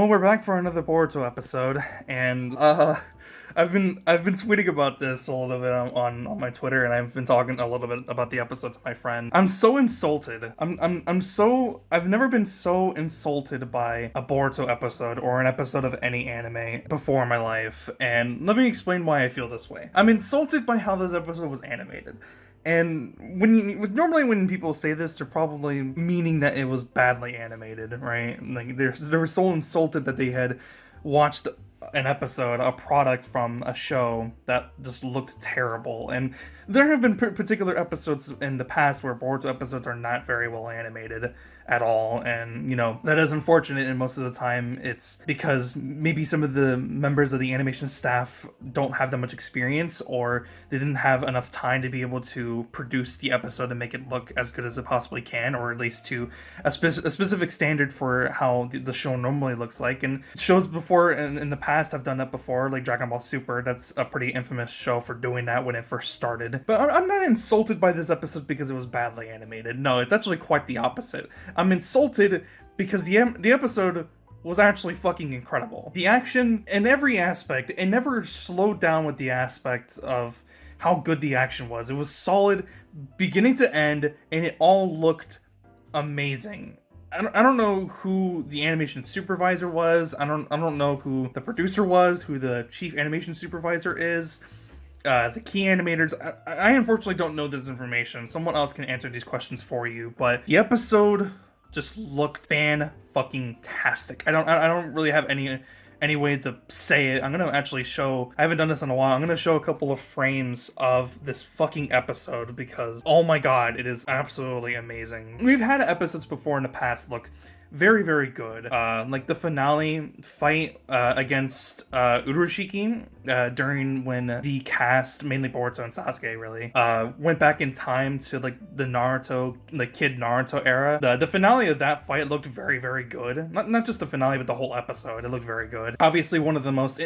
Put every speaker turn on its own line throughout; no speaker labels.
we're back for another Boruto episode, and I've been tweeting about this a little bit on my Twitter, and I've been talking a little bit about the episode to my friend. I'm so insulted. I've never been so insulted by a Boruto episode or an episode of any anime before in my life, and let me explain why I feel this way. I'm insulted by how this episode was animated. And when people say this, they're probably meaning that it was badly animated, right? Like they were so insulted that they had watched an episode, a product from a show that just looked terrible. And there have been particular episodes in the past where Boruto episodes are not very well animated at all, and that is unfortunate, and most of the time it's because maybe some of the members of the animation staff don't have that much experience, or they didn't have enough time to be able to produce the episode and make it look as good as it possibly can, or at least to a specific standard for how the show normally looks like. And shows before in the past have done that before, like Dragon Ball Super. That's a pretty infamous show for doing that when it first started. But I'm not insulted by this episode because it was badly animated. No, it's actually quite the opposite. I'm insulted because the episode was actually fucking incredible. The action in every aspect, it never slowed down with the aspect of how good the action was. It was solid beginning to end, and it all looked amazing. I don't know who the animation supervisor was. I don't know who the producer was, who the chief animation supervisor is. The key animators, I unfortunately don't know this information. Someone else can answer these questions for you, but the episode just looked fan-fucking-tastic. I don't really have any way to say it. I'm gonna actually show, I haven't done this in a while, I'm gonna show a couple of frames of this fucking episode because, oh my god, it is absolutely amazing. We've had episodes before in the past look very, very good. Like the finale fight against Urushiki during when the cast, mainly Boruto and Sasuke really, went back in time to like the Naruto, like kid Naruto era. The finale of that fight looked very, very good. Not just the finale, but the whole episode. It looked very good. Obviously one of the most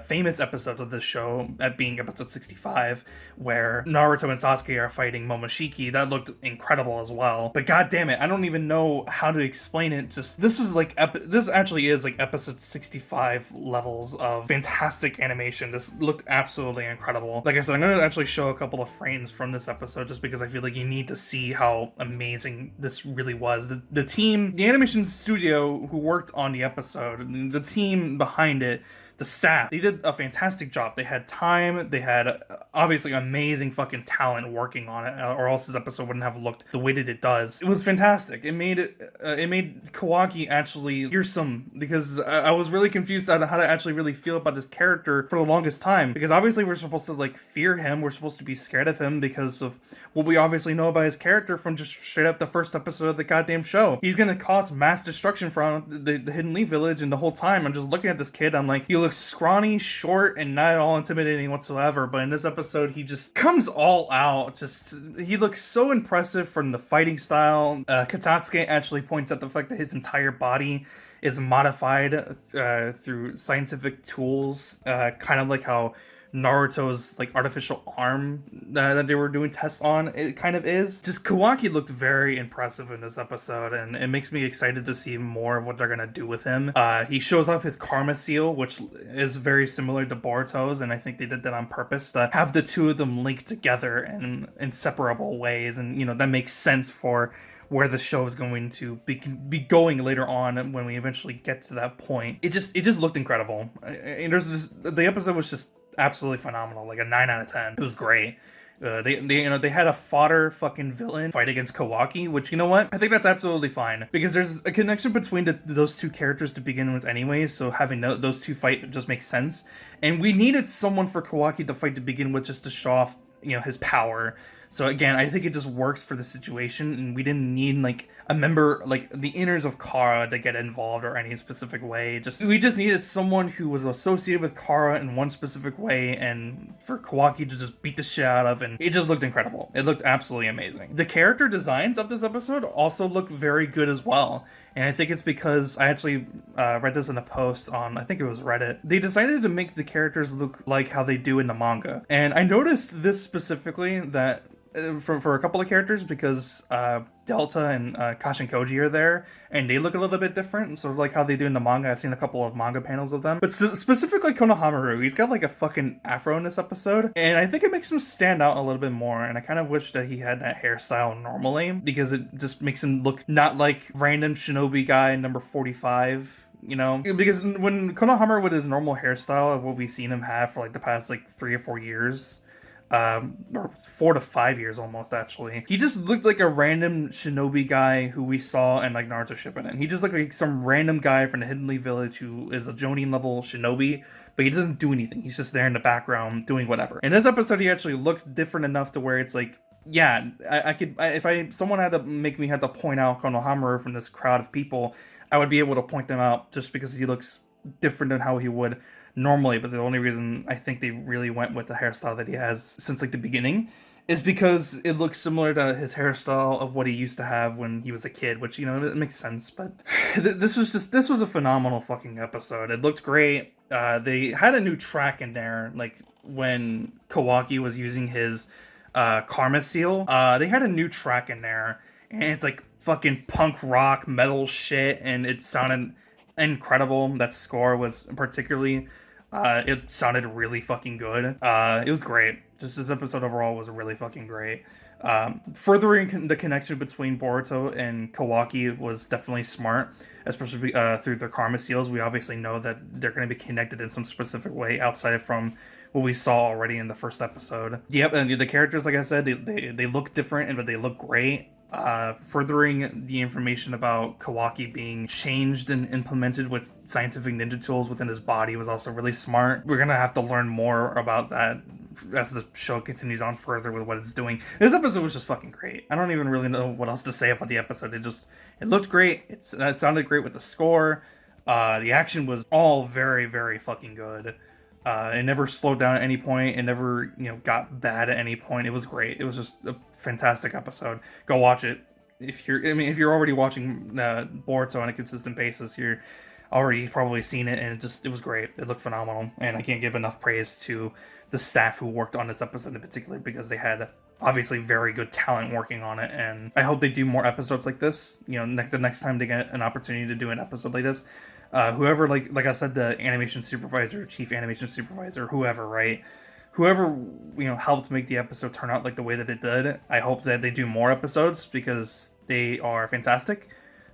famous episodes of this show, at being episode 65, where Naruto and Sasuke are fighting Momoshiki. That looked incredible as well. But god damn it, I don't even know how to explain it. Just this actually is like episode 65 levels of fantastic animation. This looked absolutely incredible. Like I said, I'm gonna actually show a couple of frames from this episode just because I feel like you need to see how amazing this really was. The animation studio who worked on the episode, the team behind it, the staff, they did a fantastic job. They had time, they had obviously amazing fucking talent working on it, or else this episode wouldn't have looked the way that it does. It was fantastic. It made Kawaki actually fearsome, because I was really confused on how to actually really feel about this character for the longest time, because obviously we're supposed to like fear him, we're supposed to be scared of him because of what we obviously know about his character from just straight up the first episode of the goddamn show. He's gonna cause mass destruction from the Hidden Leaf Village, and the whole time I'm just looking at this kid, I'm like, he looks scrawny, short, and not at all intimidating whatsoever, but in this episode he just comes all out. He looks so impressive from the fighting style. Katatsuke actually points out the fact that his entire body is modified through scientific tools, kind of like how Naruto's like artificial arm that they were doing tests on, it kind of is. Just Kawaki looked very impressive in this episode, and it makes me excited to see more of what they're gonna do with him. He shows off his karma seal, which is very similar to Boruto's, and I think they did that on purpose to have the two of them linked together in inseparable ways, and that makes sense for where the show is going to be going later on when we eventually get to that point. It just looked incredible. And the episode was just absolutely phenomenal, like a 9 out of 10. It was great. They had a fodder fucking villain fight against Kawaki, which, you know what? I think that's absolutely fine, because there's a connection between those two characters to begin with anyways, so having those two fight just makes sense. And we needed someone for Kawaki to fight to begin with, just to show off his power. So again, I think it just works for the situation, and we didn't need like a member, like the inners of Kara, to get involved or any specific way. We just needed someone who was associated with Kara in one specific way, and for Kawaki to just beat the shit out of, and it just looked incredible. It looked absolutely amazing. The character designs of this episode also look very good as well. And I think it's because I actually read this in a post on, I think it was Reddit. They decided to make the characters look like how they do in the manga. And I noticed this specifically, that for a couple of characters because Delta and Kashin Koji are there, and they look a little bit different, sort of like how they do in the manga. I've seen a couple of manga panels of them, but specifically Konohamaru, he's got like a fucking afro in this episode, and I think it makes him stand out a little bit more. And I kind of wish that he had that hairstyle normally, because it just makes him look not like random shinobi guy number 45. You know, because when Konohamaru with his normal hairstyle of what we've seen him have for like the past like 3 or 4 years, or 4 to 5 years almost, actually, he just looked like a random shinobi guy who we saw in like Naruto Shippuden. He just looked like some random guy from the Hidden Leaf Village who is a Jonin level shinobi, but he doesn't do anything. He's just there in the background doing whatever. In this episode, he actually looked different enough to where it's like, yeah, I could, if someone had to make me had to point out Konohamaru from this crowd of people, I would be able to point them out just because he looks different than how he would normally. But the only reason I think they really went with the hairstyle that he has since like the beginning is because it looks similar to his hairstyle of what he used to have when he was a kid, which, you know, it makes sense. But this was a phenomenal fucking episode. It looked great. They had a new track in there, like when Kawaki was using his karma seal. They had a new track in there, and it's like fucking punk rock metal shit, and it sounded incredible. That score was particularly, it sounded really fucking good. It was great. Just this episode overall was really fucking great. Furthering the connection between Boruto and Kawaki was definitely smart, especially through their karma seals. We obviously know that they're going to be connected in some specific way outside from what we saw already in the first episode. Yep, and the characters, like I said, they look different, but they look great. Furthering the information about Kawaki being changed and implemented with scientific ninja tools within his body was also really smart. We're gonna have to learn more about that as the show continues on further with what it's doing. This episode was just fucking great. I don't even really know what else to say about the episode. It looked great. It sounded great with the score. The action was all very, very fucking good. It never slowed down at any point. It never, got bad at any point. It was great. It was just a fantastic episode. Go watch it. If you're already watching Boruto on a consistent basis, you're already probably seen it, and it was great. It looked phenomenal, and I can't give enough praise to the staff who worked on this episode in particular, because they had obviously very good talent working on it, and I hope they do more episodes like this. The next time they get an opportunity to do an episode like this, whoever, like I said, the animation supervisor, chief animation supervisor, whoever, right? Whoever, helped make the episode turn out like the way that it did, I hope that they do more episodes because they are fantastic.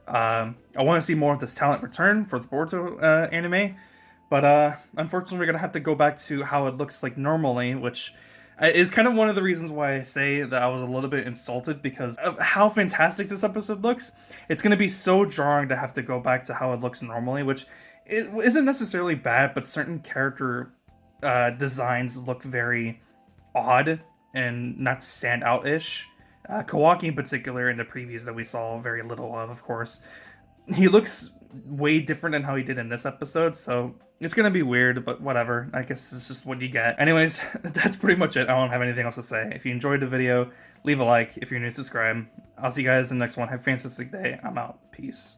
I want to see more of this talent return for the Boruto anime, but unfortunately we're going to have to go back to how it looks like normally, which is kind of one of the reasons why I say that I was a little bit insulted, because of how fantastic this episode looks. It's going to be so jarring to have to go back to how it looks normally, which isn't necessarily bad, but certain character designs look very odd and not stand out-ish. Kawaki in particular, in the previews that we saw very little of course, he looks way different than how he did in this episode, so it's gonna be weird, but whatever. I guess it's just what you get. Anyways, that's pretty much it. I don't have anything else to say. If you enjoyed the video, leave a like. If you're new, subscribe. I'll see you guys in the next one. Have a fantastic day. I'm out. Peace.